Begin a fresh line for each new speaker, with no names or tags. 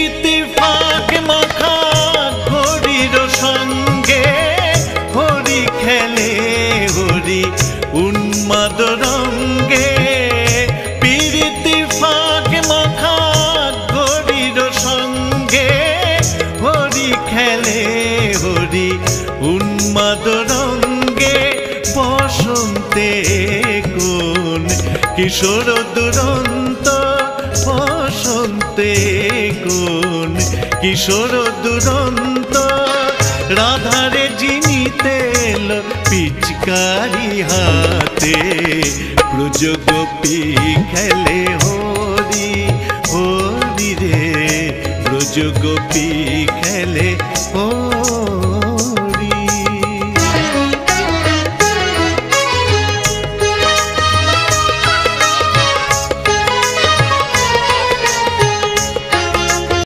ইতিফাক মাখা ঘড়ির সঙ্গে হরি খেলে হরি উন্মাদ রঙ্গে। ইতিফাক মাখা ঘড়ির সঙ্গে হরি খেলে হরি উন্মাদ রঙ্গে। বসন্তে কোন কিশোর দুরন্ত, বসন্তে কোন কিশোর দুরন্ত। রাধারে জিনিতে এলো পিচকারি হাতে, ব্রজ গোপী খেলে হরি হরি রে, ব্রজ গোপী খেলে হরি।